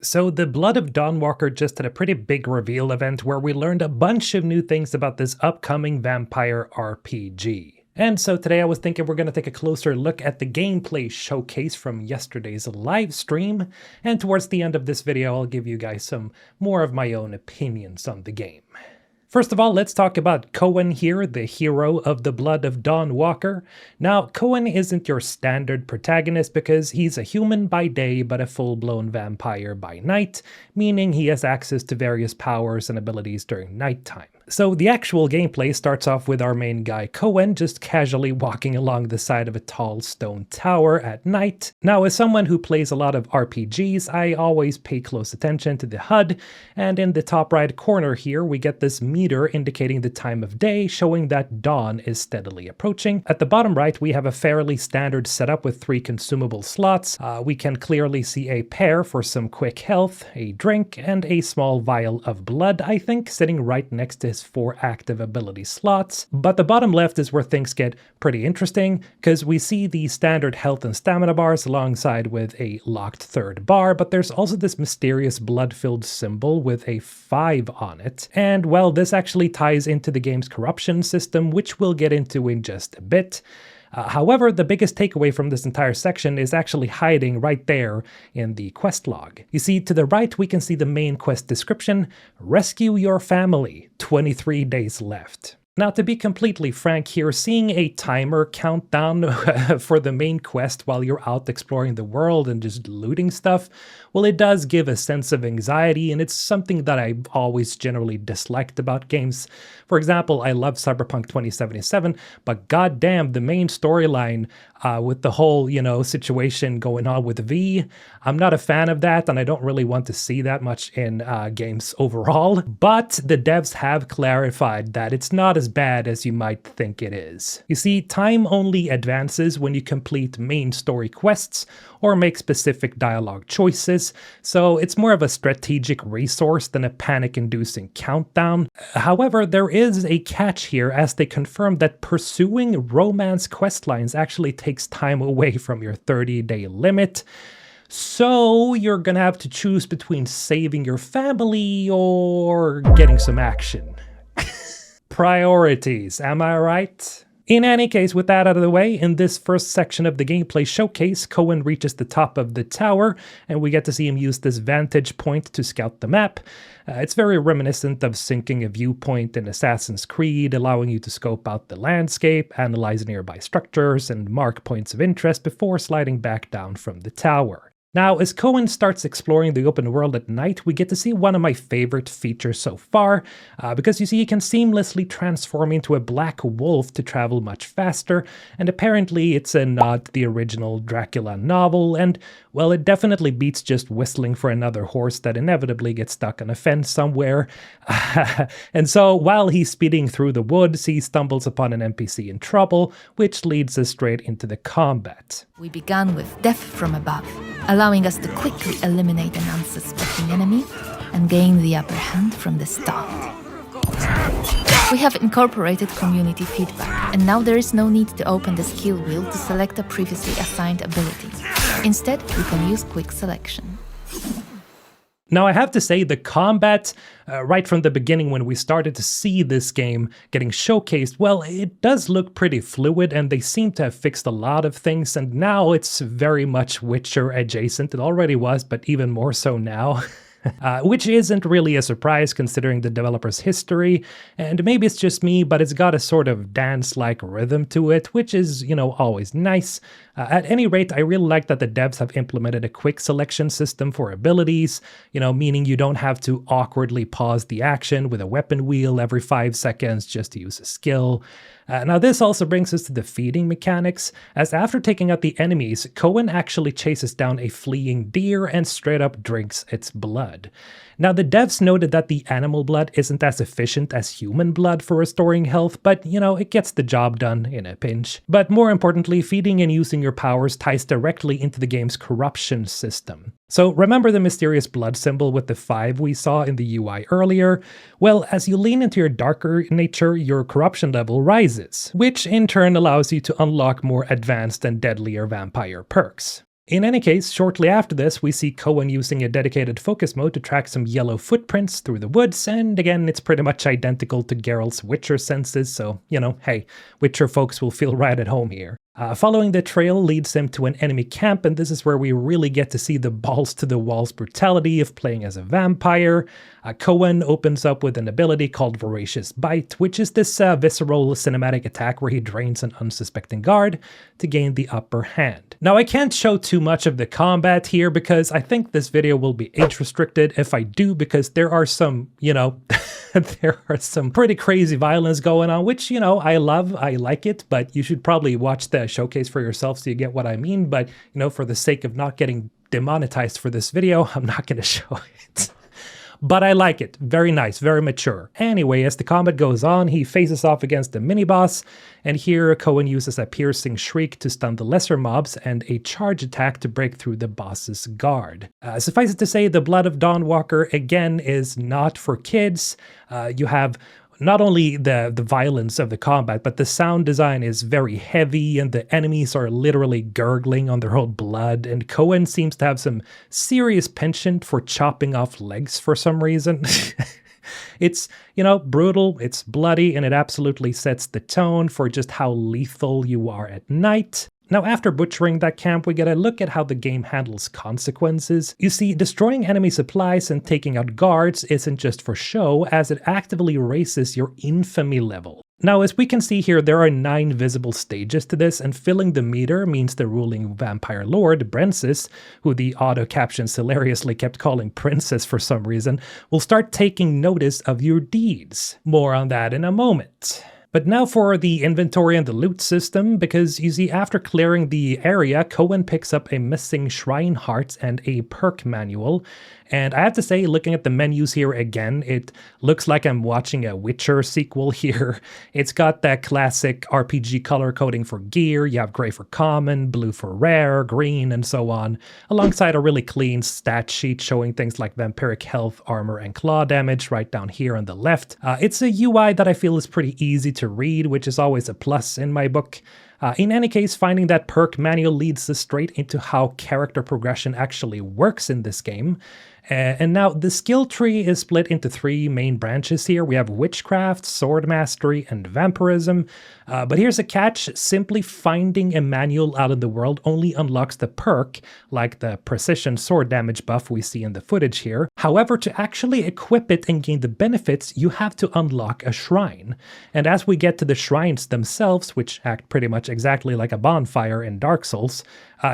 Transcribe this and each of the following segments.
So the Blood of Dawnwalker just had a pretty big reveal event where we learned a bunch of new things about this upcoming vampire RPG. And so today I was thinking we're going to take a closer look at the gameplay showcase from yesterday's live stream, and towards the end of this video I'll give you guys some more of my own opinions on the game. First of all, let's talk about Cohen here, the hero of the Blood of Dawnwalker. Now, Cohen isn't your standard protagonist because he's a human by day but a full-blown vampire by night, meaning he has access to various powers and abilities during nighttime. So the actual gameplay starts off with our main guy Cohen just casually walking along the side of a tall stone tower at night. Now, as someone who plays a lot of RPGs, I always pay close attention to the HUD, and in the top right corner here we get this meter indicating the time of day, showing that dawn is steadily approaching. At the bottom right we have a fairly standard setup with 3 consumable slots. We can clearly see a pear for some quick health, a drink, and a small vial of blood, I think, sitting right next to his 4 active ability slots. But the bottom left is where things get pretty interesting, because we see the standard health and stamina bars alongside with a locked 3rd bar, but there's also this mysterious blood-filled symbol with a 5 on it. And well, this actually ties into the game's corruption system, which we'll get into in just a bit. However, the biggest takeaway from this entire section is actually hiding right there in the quest log. You see, to the right we can see the main quest description: rescue your family, 23 days left. Now, to be completely frank here, seeing a timer countdown for the main quest while you're out exploring the world and just looting stuff, well, it does give a sense of anxiety, and it's something that I've always generally disliked about games. For example, I love Cyberpunk 2077, but goddamn, the main storyline with the whole, situation going on with V, I'm not a fan of that, and I don't really want to see that much in games overall. But the devs have clarified that it's not as bad as you might think it is. You see, time only advances when you complete main story quests or make specific dialogue choices, so it's more of a strategic resource than a panic-inducing countdown. However, there is a catch here, as they confirm that pursuing romance questlines actually takes time away from your 30-day limit. So you're gonna have to choose between saving your family or getting some action. Priorities, am I right? In any case, with that out of the way, in this first section of the gameplay showcase, Cohen reaches the top of the tower, and we get to see him use this vantage point to scout the map. It's very reminiscent of syncing a viewpoint in Assassin's Creed, allowing you to scope out the landscape, analyze nearby structures, and mark points of interest before sliding back down from the tower. Now, as Cohen starts exploring the open world at night, we get to see one of my favorite features so far, because you see he can seamlessly transform into a black wolf to travel much faster, and apparently it's a nod to the original Dracula novel, and well, it definitely beats just whistling for another horse that inevitably gets stuck on a fence somewhere. And so, while he's speeding through the woods, he stumbles upon an NPC in trouble, which leads us straight into the combat. We began with death from above, allowing us to quickly eliminate an unsuspecting enemy and gain the upper hand from the start. We have incorporated community feedback, and now there is no need to open the skill wheel to select a previously assigned ability. Instead, we can use quick selection. Now, I have to say, the combat, right from the beginning when we started to see this game getting showcased, well, it does look pretty fluid, and they seem to have fixed a lot of things, and now it's very much Witcher adjacent. It already was, but even more so now. Which isn't really a surprise considering the developer's history, and maybe it's just me, but it's got a sort of dance-like rhythm to it, which is, always nice. At any rate, I really like that the devs have implemented a quick selection system for abilities, meaning you don't have to awkwardly pause the action with a weapon wheel every 5 seconds just to use a skill. Now this also brings us to the feeding mechanics, as after taking out the enemies, Cohen actually chases down a fleeing deer and straight up drinks its blood. Now the devs noted that the animal blood isn't as efficient as human blood for restoring health, but it gets the job done in a pinch. But more importantly, feeding and using your powers ties directly into the game's corruption system. So remember the mysterious blood symbol with the 5 we saw in the UI earlier? Well, as you lean into your darker nature, your corruption level rises, which in turn allows you to unlock more advanced and deadlier vampire perks. In any case, shortly after this, we see Cohen using a dedicated focus mode to track some yellow footprints through the woods, and again, it's pretty much identical to Geralt's Witcher senses, so, hey, Witcher folks will feel right at home here. Following the trail leads him to an enemy camp, and this is where we really get to see the balls-to-the-walls brutality of playing as a vampire. Cohen opens up with an ability called Voracious Bite, which is this visceral cinematic attack where he drains an unsuspecting guard to gain the upper hand. Now, I can't show too much of the combat here because I think this video will be age-restricted if I do, because there are some, there are some pretty crazy violence going on, which, I love, I like it, but you should probably watch the showcase for yourself so you get what I mean. But, for the sake of not getting demonetized for this video, I'm not going to show it. But I like it. Very nice, very mature. Anyway, as the combat goes on, he faces off against the mini-boss, and here Cohen uses a piercing shriek to stun the lesser mobs and a charge attack to break through the boss's guard. Suffice it to say, the Blood of Dawnwalker, again, is not for kids. You have not only the violence of the combat, but the sound design is very heavy and the enemies are literally gurgling on their own blood, and Cohen seems to have some serious penchant for chopping off legs for some reason. It's, brutal, it's bloody, and it absolutely sets the tone for just how lethal you are at night. Now, after butchering that camp, we get a look at how the game handles consequences. You see, destroying enemy supplies and taking out guards isn't just for show, as it actively raises your infamy level. Now, as we can see here, there are 9 visible stages to this, and filling the meter means the ruling vampire lord, Brensis, who the auto-captions hilariously kept calling Princess for some reason, will start taking notice of your deeds. More on that in a moment. But now for the inventory and the loot system, because you see, after clearing the area, Cohen picks up a missing shrine heart and a perk manual. And I have to say, looking at the menus here again, it looks like I'm watching a Witcher sequel here. It's got that classic RPG color coding for gear. You have gray for common, blue for rare, green, and so on, alongside a really clean stat sheet showing things like vampiric health, armor, and claw damage right down here on the left. It's a UI that I feel is pretty easy to read, which is always a plus in my book. In any case, finding that perk manual leads us straight into how character progression actually works in this game. And now the skill tree is split into 3 main branches here. We have witchcraft, sword mastery, and vampirism. But here's a catch: simply finding a manual out in the world only unlocks the perk, like the precision sword damage buff we see in the footage here. However, to actually equip it and gain the benefits, you have to unlock a shrine. And as we get to the shrines themselves, which act pretty much exactly like a bonfire in Dark Souls,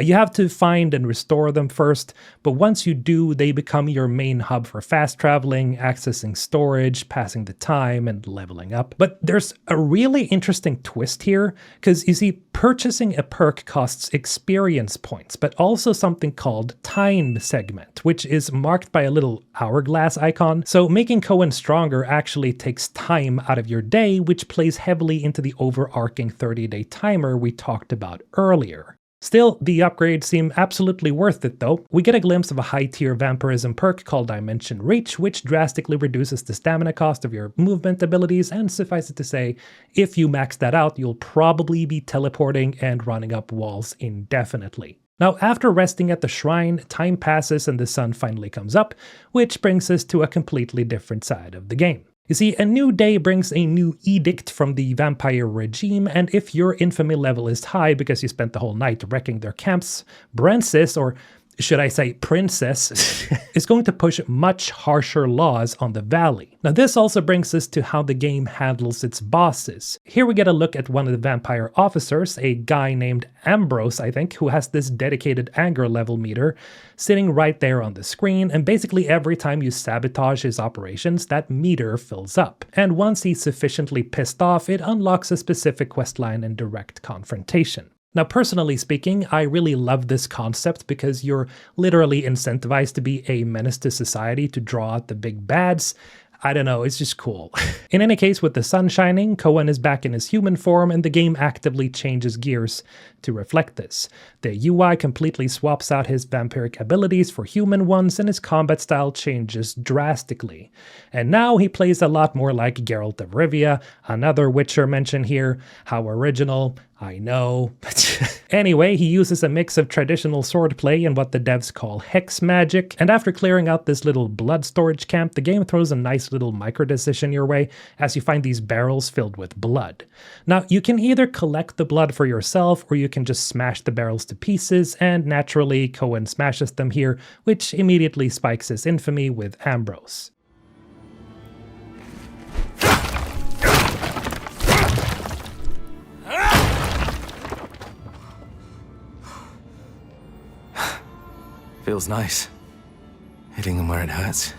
you have to find and restore them first, but once you do, they become your main hub for fast traveling, accessing storage, passing the time, and leveling up. But there's a really interesting twist here, because you see, purchasing a perk costs experience points, but also something called time segment, which is marked by a little hourglass icon. So making Cohen stronger actually takes time out of your day, which plays heavily into the overarching 30-day timer we talked about earlier. Still, the upgrades seem absolutely worth it though. We get a glimpse of a high-tier vampirism perk called Dimension Reach, which drastically reduces the stamina cost of your movement abilities, and suffice it to say, if you max that out, you'll probably be teleporting and running up walls indefinitely. Now, after resting at the shrine, time passes and the sun finally comes up, which brings us to a completely different side of the game. You see, a new day brings a new edict from the vampire regime, and if your infamy level is high because you spent the whole night wrecking their camps, Brensis, or should I say Princess, is going to push much harsher laws on the valley. Now this also brings us to how the game handles its bosses. Here we get a look at one of the vampire officers, a guy named Ambrose, I think, who has this dedicated anger level meter sitting right there on the screen, and basically every time you sabotage his operations, that meter fills up. And once he's sufficiently pissed off, it unlocks a specific questline and direct confrontation. Now, personally speaking, I really love this concept because you're literally incentivized to be a menace to society, to draw out the big bads. I don't know, it's just cool. In any case, with the sun shining, Cohen is back in his human form, and the game actively changes gears to reflect this. The UI completely swaps out his vampiric abilities for human ones, and his combat style changes drastically. And now he plays a lot more like Geralt of Rivia, another Witcher mention here. How original. I know, but anyway, he uses a mix of traditional swordplay and what the devs call hex magic, and after clearing out this little blood storage camp, the game throws a nice little micro decision your way as you find these barrels filled with blood. Now, you can either collect the blood for yourself, or you can just smash the barrels to pieces, and naturally, Cohen smashes them here, which immediately spikes his infamy with Ambrose. Feels nice. Hitting him where it hurts.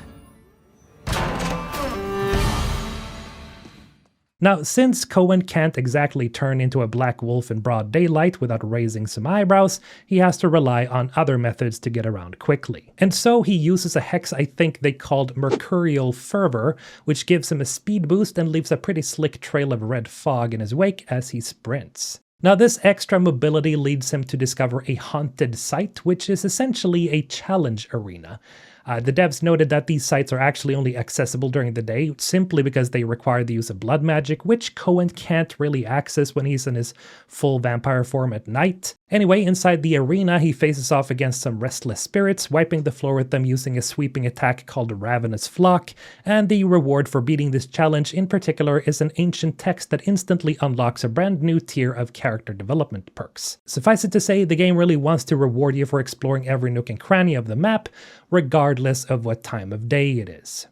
Now, since Cohen can't exactly turn into a black wolf in broad daylight without raising some eyebrows, he has to rely on other methods to get around quickly. And so he uses a hex I think they called Mercurial Fervor, which gives him a speed boost and leaves a pretty slick trail of red fog in his wake as he sprints. Now, this extra mobility leads him to discover a haunted site, which is essentially a challenge arena. The devs noted that these sites are actually only accessible during the day, simply because they require the use of blood magic, which Cohen can't really access when he's in his full vampire form at night. Anyway, inside the arena, he faces off against some restless spirits, wiping the floor with them using a sweeping attack called Ravenous Flock, and the reward for beating this challenge in particular is an ancient text that instantly unlocks a brand new tier of character development perks. Suffice it to say, the game really wants to reward you for exploring every nook and cranny of the map, regardless of what time of day it is.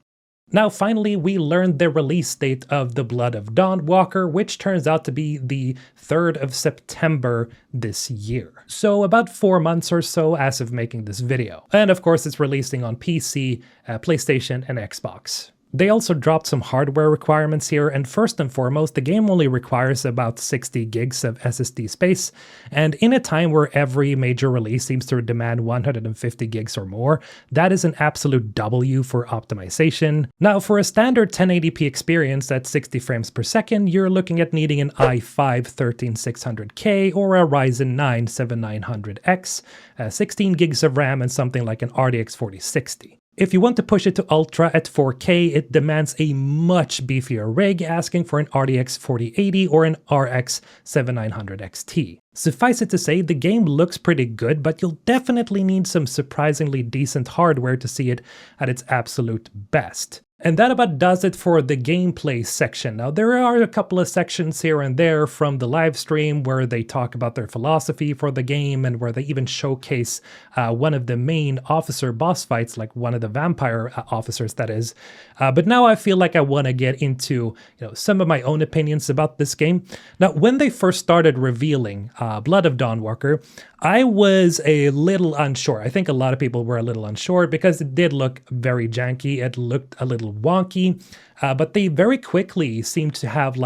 Now finally, we learned the release date of the Blood of Dawnwalker, which turns out to be the 3rd of September this year. So about 4 months or so as of making this video. And of course it's releasing on PC, PlayStation, and Xbox. They also dropped some hardware requirements here, and first and foremost, the game only requires about 60 gigs of SSD space, and in a time where every major release seems to demand 150 gigs or more, that is an absolute W for optimization. Now, for a standard 1080p experience at 60 frames per second, you're looking at needing an i5-13600K or a Ryzen 9 7900X, 16 gigs of RAM, and something like an RTX 4060. If you want to push it to Ultra at 4K, it demands a much beefier rig, asking for an RTX 4080 or an RX 7900 XT. Suffice it to say, the game looks pretty good, but you'll definitely need some surprisingly decent hardware to see it at its absolute best. And that about does it for the gameplay section. Now, there are a couple of sections here and there from the live stream where they talk about their philosophy for the game and where they even showcase one of the main officer boss fights, like one of the vampire officers, that is. But now I feel like I want to get into some of my own opinions about this game. Now, when they first started revealing Blood of Dawnwalker, I was a little unsure. I think a lot of people were a little unsure because it did look very janky. It looked a little wonky, but they very quickly seemed to have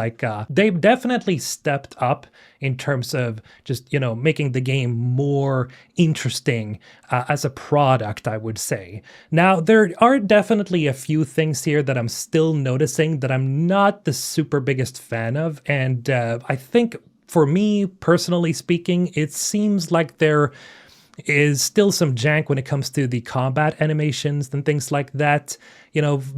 they've definitely stepped up in terms of just, making the game more interesting as a product, I would say. Now, there are definitely a few things here that I'm still noticing that I'm not the super biggest fan of, and I think for me, personally speaking, it seems like there is still some jank when it comes to the combat animations and things like that.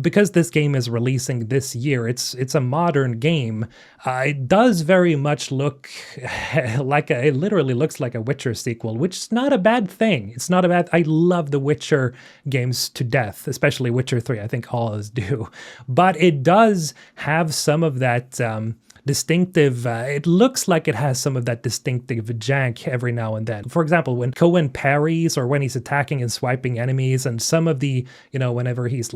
Because this game is releasing this year, it's a modern game. It does very much look it literally looks like a Witcher sequel, which is not a bad thing. It's not a bad. I love the Witcher games to death, especially Witcher 3. I think all of us do, but it does have some of that distinctive, it looks like it has some of that distinctive jank every now and then. For example, when Cohen parries or when he's attacking and swiping enemies, and some of the, whenever he's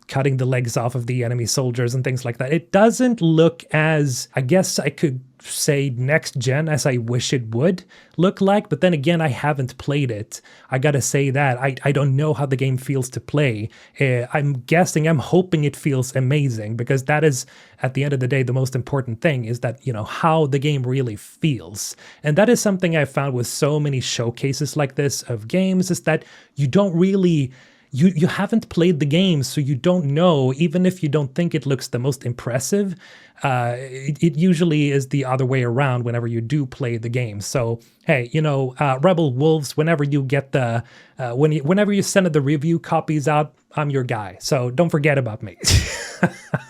cutting the legs off of the enemy soldiers and things like that, it doesn't look as, I guess I could say, next gen as I wish it would look like. But then again, I haven't played it. I gotta say that I don't know how the game feels to play. I'm hoping it feels amazing, because that is, at the end of the day, the most important thing is that, how the game really feels. And that is something I found with so many showcases like this of games, is that you don't really, you haven't played the game, so you don't know. Even if you don't think it looks the most impressive, it usually is the other way around whenever you do play the game. So hey, Rebel Wolves, whenever you get the whenever you send the review copies out, I'm your guy. So don't forget about me.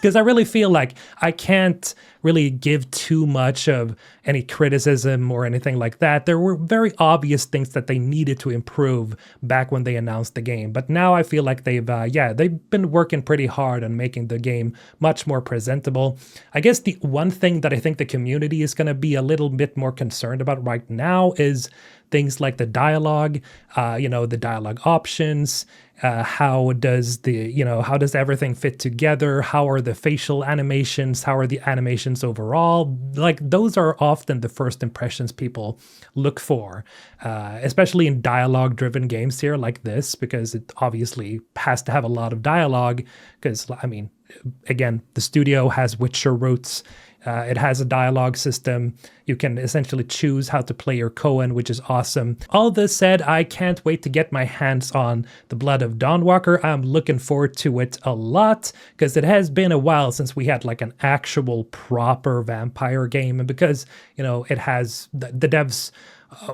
Because I really feel like I can't really give too much of any criticism or anything like that. There were very obvious things that they needed to improve back when they announced the game. But now I feel like they've been working pretty hard on making the game much more presentable. I guess the one thing that I think the community is going to be a little bit more concerned about right now is things like the dialogue, the dialogue options. How does everything fit together? How are the facial animations? How are the animations overall? Like, those are often the first impressions people look for, especially in dialogue-driven games here like this, because it obviously has to have a lot of dialogue. Because, I mean, again, the studio has Witcher roots. It has a dialogue system. You can essentially choose how to play your Cohen, which is awesome. All this said, I can't wait to get my hands on the Blood of Dawnwalker. I'm looking forward to it a lot because it has been a while since we had like an actual proper vampire game. And because, it has the devs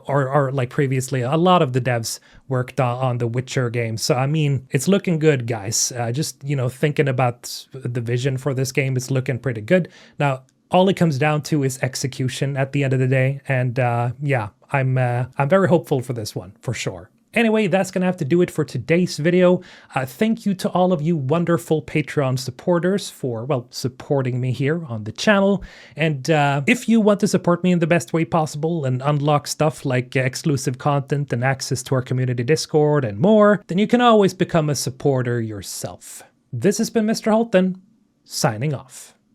or like previously, a lot of the devs worked on the Witcher game. So, I mean, it's looking good, guys. Just, thinking about the vision for this game, it's looking pretty good. Now, all it comes down to is execution at the end of the day. And I'm very hopeful for this one, for sure. Anyway, that's going to have to do it for today's video. Thank you to all of you wonderful Patreon supporters for, supporting me here on the channel. And if you want to support me in the best way possible and unlock stuff like exclusive content and access to our community Discord and more, then you can always become a supporter yourself. This has been Mr. Holton, signing off.